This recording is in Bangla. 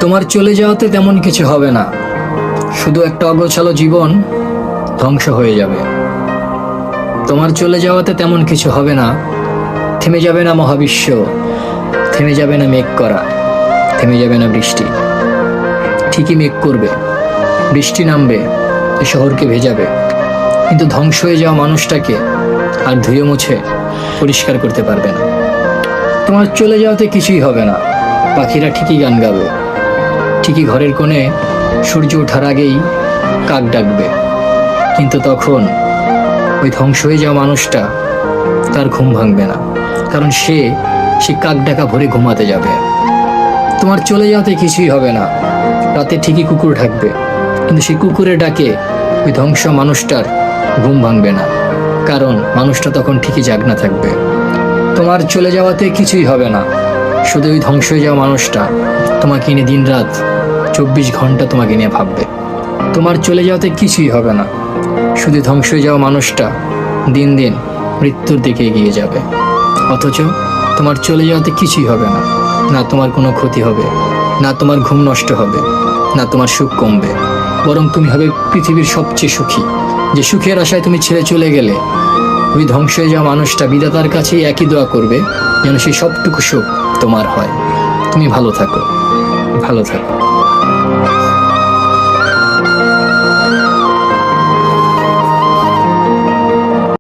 তোমার চলে যাওয়াতে তেমন কিছু হবে না, শুধু একটা অগোছালো জীবন ধ্বংস হয়ে যাবে। তোমার চলে যাওয়াতে তেমন কিছু হবে না, থেমে যাবে না মহাবিশ্ব, থেমে যাবে না মেঘ করা, থেমে যাবে না বৃষ্টি। ঠিকই মেঘ করবে, বৃষ্টি নামবে, এ শহরকে ভেজাবে, কিন্তু ধ্বংস হয়ে যাওয়া মানুষটাকে আর ধুয়ে মুছে পরিষ্কার করতে পারবে না। তোমার চলে যাওয়াতে কিছুই হবে না, পাখিরা ঠিকই গান গাবে, ঠিকই ঘরের কোণে সূর্য ওঠার আগেই কাক ডাকবে, কিন্তু তখন ওই ধ্বংস হয়ে যাওয়া মানুষটা, তার ঘুম ভাঙবে না, কারণ সে কাক ডাকা ভরে ঘুমাতে যাবে। তোমার চলে যাওয়াতে কিছুই হবে না, রাতে ঠিকই কুকুর ডাকবে, কিন্তু সেই কুকুরের ডাকে ওই ধ্বংস মানুষটার ঘুম ভাঙবে না, কারণ মানুষটা তখন ঠিকই জাগনা থাকবে। তোমার চলে যাওয়াতে কিছুই হবে না, শুধু ওই ধ্বংস হয়ে যাওয়া মানুষটা তোমাকে নিয়ে দিনরাত 24 ঘন্টা তোমাকে নিয়ে ভাববে। তোমার চলে যাওয়াতে কিছুই হবে না, শুধু ধ্বংস হয়ে যাওয়া মানুষটা দিন দিন মৃত্যুর দিকে এগিয়ে যাবে। অথচ তোমার চলে যাওয়াতে কিছুই হবে না, না তোমার কোনো ক্ষতি হবে, না তোমার ঘুম নষ্ট হবে, না তোমার সুখ কমবে, বরং তুমি হবে পৃথিবীর সবচেয়ে সুখী। যে সুখের আশায় তুমি ছেড়ে চলে গেলে, ওই ধ্বংস হয়ে যাওয়া মানুষটা বিধাতার কাছেই একই দোয়া করবে যেন সেই সবটুকু সুখ তোমার হয়। তুমি ভালো থাকো, ভালো থাকো।